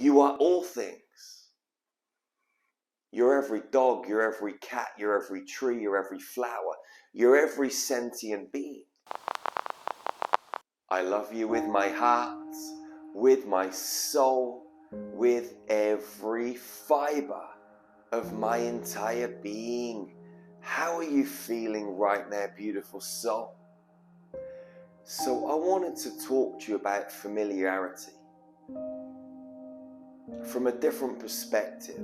You are all things. You're every dog, you're every cat, you're every tree, you're every flower, you're every sentient being. I love you with my heart, with my soul, with every fiber of my entire being. How are you feeling right now, beautiful soul? So I wanted to talk to you about familiarity from a different perspective.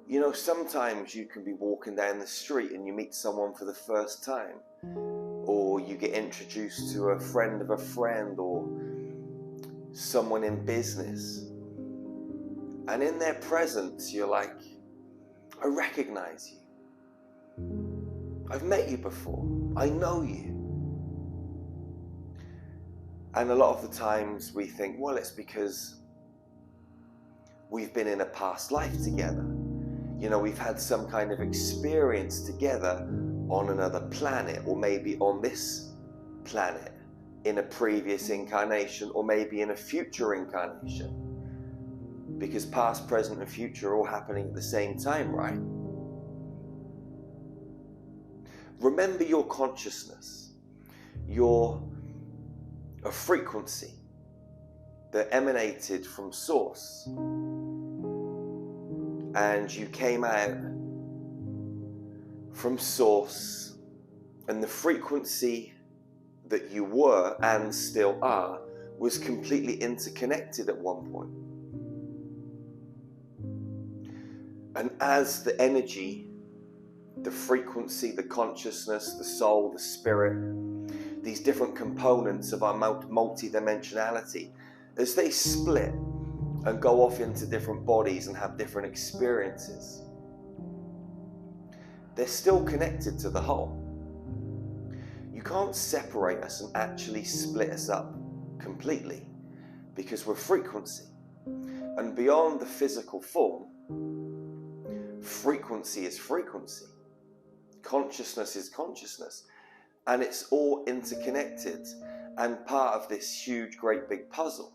You know, sometimes you can be walking down the street and you meet someone for the first time, or you get introduced to a friend of a friend or someone in business, and in their presence you're like, I recognize you. I've met you before. I know you. And a lot of the times we think, well, it's because we've been in a past life together. You know, we've had some kind of experience together on another planet, or maybe on this planet in a previous incarnation, or maybe in a future incarnation. Because past, present, and future are all happening at the same time, right? Remember your consciousness. You're a frequency that emanated from source. And you came out from source, and the frequency that you were and still are was completely interconnected at one point. And as the energy, the frequency, the consciousness, the soul, the spirit, these different components of our multi-dimensionality, as they split and go off into different bodies and have different experiences, they're still connected to the whole. You can't separate us and actually split us up completely, because we're frequency. And beyond the physical form, frequency is frequency. Consciousness is consciousness. And it's all interconnected and part of this huge, great big puzzle.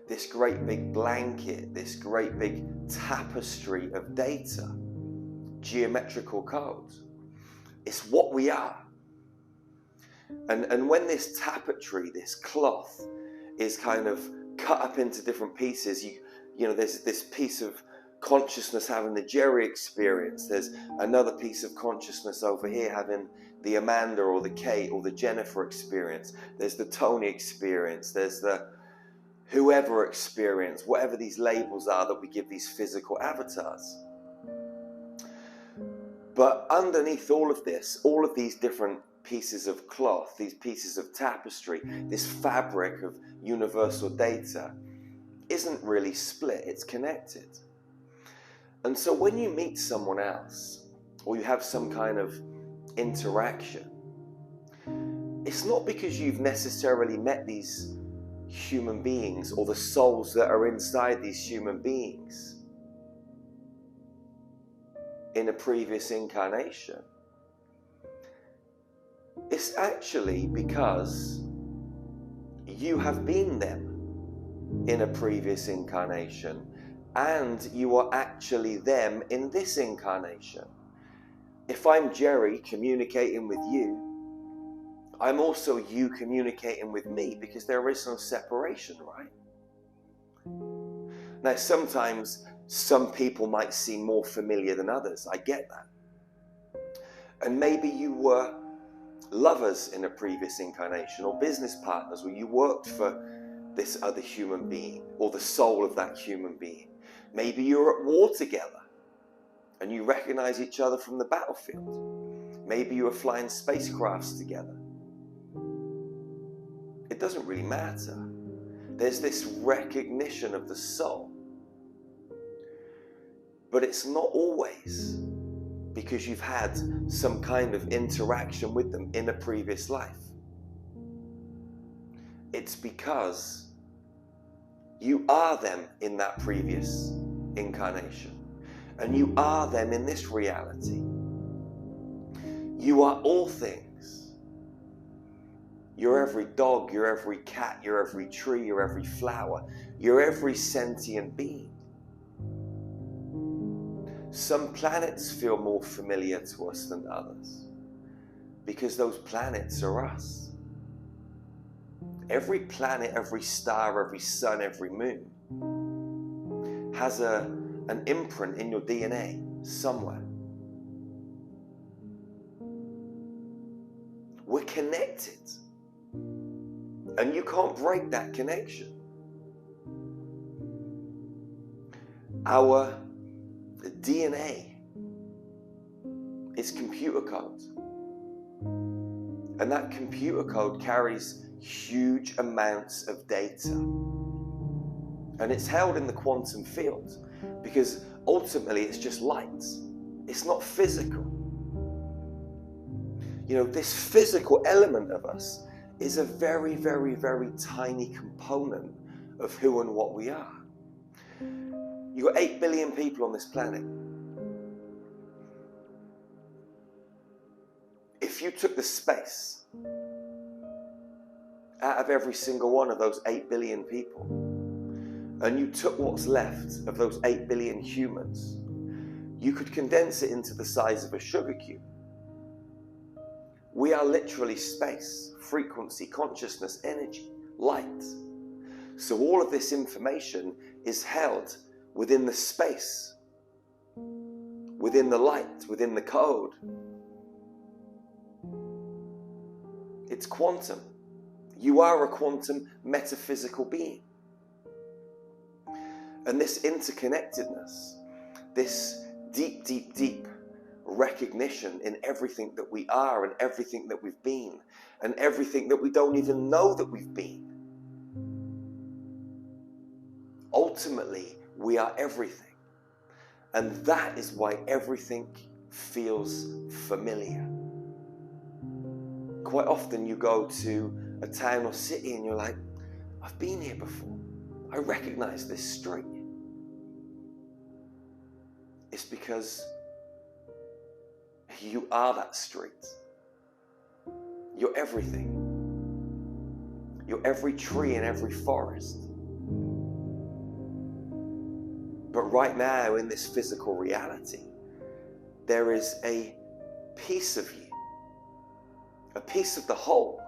This great big blanket, this great big tapestry of data, geometrical codes. It's what we are. And when this tapestry, this cloth, is kind of cut up into different pieces, you know, there's this piece of consciousness having the Jerry experience, there's another piece of consciousness over here having the Amanda or the Kate or the Jennifer experience, there's the Tony experience, there's the whoever experience, whatever these labels are that we give these physical avatars. But underneath all of this, all of these different pieces of cloth, these pieces of tapestry, this fabric of universal data isn't really split, it's connected. And so when you meet someone else, or you have some kind of interaction, it's not because you've necessarily met these human beings or the souls that are inside these human beings in a previous incarnation. It's actually because you have been them in a previous incarnation, and you are actually them in this incarnation. If I'm Jerry communicating with you, I'm also you communicating with me, because there is no separation, right? Now, sometimes some people might seem more familiar than others. I get that. And maybe you were lovers in a previous incarnation, or business partners, or you worked for this other human being, or the soul of that human being. Maybe you're at war together and you recognize each other from the battlefield. Maybe you were flying spacecrafts together. It doesn't really matter. There's this recognition of the soul. But it's not always because you've had some kind of interaction with them in a previous life. It's because you are them in that previous incarnation, and you are them in this reality. You are all things. You're every dog, you're every cat, you're every tree, you're every flower, you're every sentient being. Some planets feel more familiar to us than others because those planets are us. Every planet, every star, every sun, every moon has an imprint in your DNA somewhere. We're connected, and you can't break that connection. Our DNA is computer code, and that computer code carries huge amounts of data, and it's held in the quantum field because ultimately it's just light. It's not physical. You know, this physical element of us is a very, very, very tiny component of who and what we are. You've got 8 billion people on this planet. If you took the space out of every single one of those 8 billion people, and you took what's left of those 8 billion humans, you could condense it into the size of a sugar cube. We are literally space, frequency, consciousness, energy, light. So all of this information is held within the space, within the light, within the code. It's quantum. You are a quantum metaphysical being. And this interconnectedness, this deep, deep, deep recognition in everything that we are and everything that we've been and everything that we don't even know that we've been. Ultimately, we are everything. And that is why everything feels familiar. Quite often you go to a town or city and you're like, I've been here before. I recognize this street. It's because you are that street. You're everything. You're every tree in every forest. But right now, in this physical reality, there is a piece of you, a piece of the whole,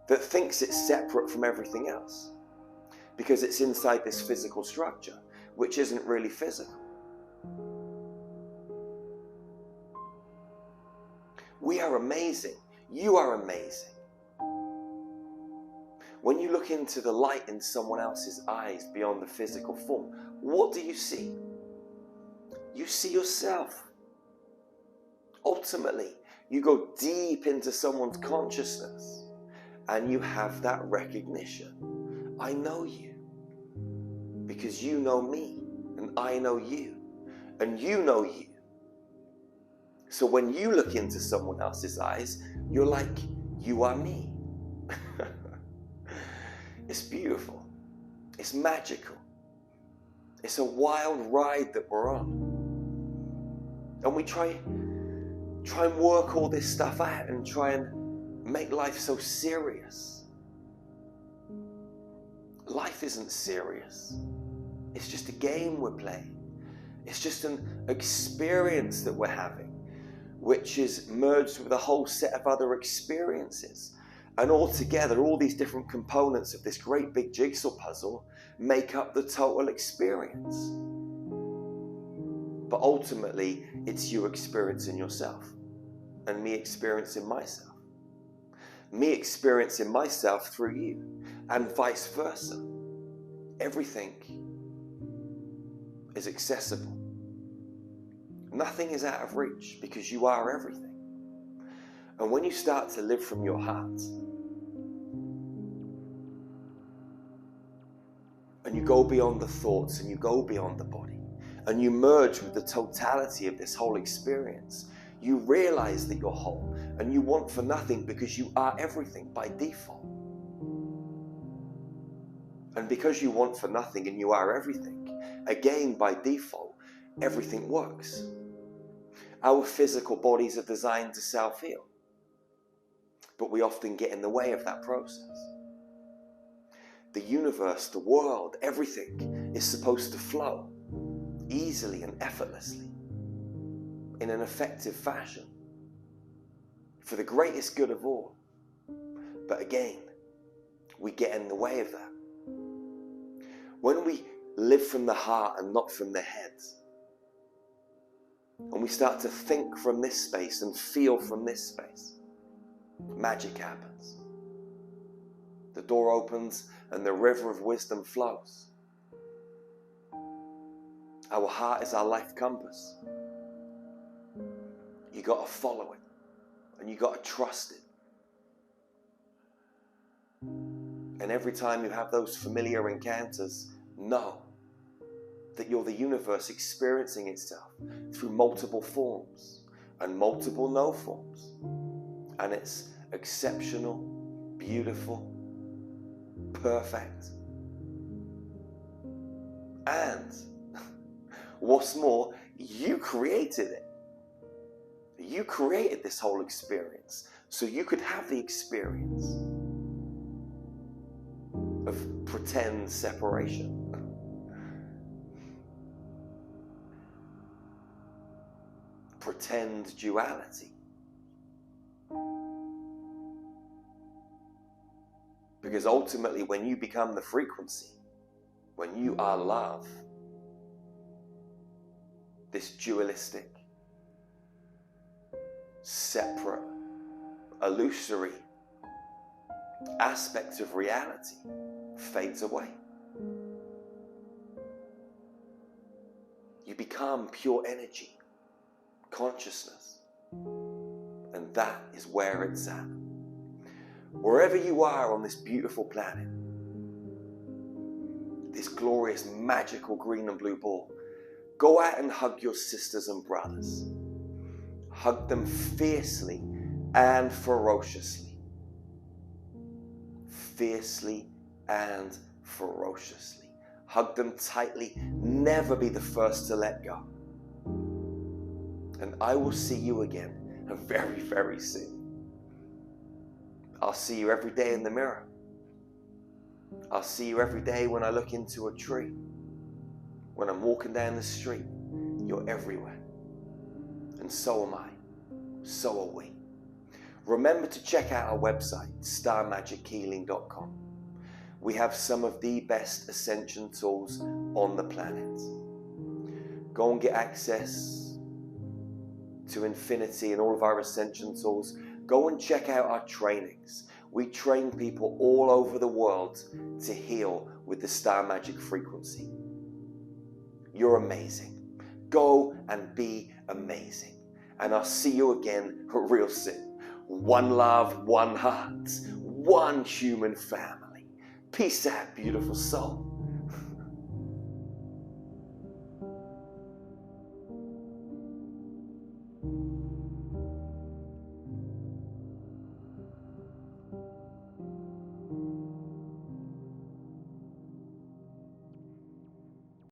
that thinks it's separate from everything else because it's inside this physical structure, which isn't really physical. We are amazing. You are amazing. When you look into the light in someone else's eyes beyond the physical form, what do you see? You see yourself. Ultimately, you go deep into someone's consciousness and you have that recognition. I know you because you know me and I know you and you know you. So when you look into someone else's eyes, you're like, you are me. It's beautiful. It's magical. It's a wild ride that we're on. And we try and work all this stuff out and try and make life so serious. Life isn't serious. It's just a game we're playing. It's just an experience that we're having, which is merged with a whole set of other experiences. And all together, all these different components of this great big jigsaw puzzle make up the total experience. But ultimately, it's you experiencing yourself and me experiencing myself. Me experiencing myself through you and vice versa. Everything is accessible. Nothing is out of reach because you are everything. And when you start to live from your heart and you go beyond the thoughts and you go beyond the body and you merge with the totality of this whole experience, you realize that you're whole and you want for nothing because you are everything by default. And because you want for nothing and you are everything, again by default, everything works. Our physical bodies are designed to self-heal. but we often get in the way of that process. The universe, the world, everything is supposed to flow easily and effortlessly in an effective fashion for the greatest good of all. But again, we get in the way of that. When we live from the heart and not from the head, and we start to think from this space and feel from this space, magic happens. The door opens and the river of wisdom flows. Our heart is our life compass. You got to follow it, and you got to trust it. And every time you have those familiar encounters, know that you're the universe experiencing itself through multiple forms and multiple no forms. And it's exceptional, beautiful, perfect. And what's more, you created it. You created this whole experience so you could have the experience of pretend separation. Pretend duality. Because ultimately, when you become the frequency, when you are love, this dualistic, separate, illusory aspect of reality fades away. You become pure energy, consciousness, and that is where it's at. Wherever you are on this beautiful planet, this glorious, magical green and blue ball, go out and hug your sisters and brothers. Hug them fiercely and ferociously. Fiercely and ferociously. Hug them tightly. Never be the first to let go. And I will see you again very, very soon. I'll see you every day in the mirror. I'll see you every day when I look into a tree. When I'm walking down the street, you're everywhere. And so am I. So are we. Remember to check out our website, starmagichealing.com. We have some of the best ascension tools on the planet. Go and get access to infinity and all of our ascension tools. Go and check out our trainings. We train people all over the world to heal with the star magic frequency. You're amazing. Go and be amazing. And I'll see you again real soon. One love, one heart, one human family. Peace out, beautiful soul.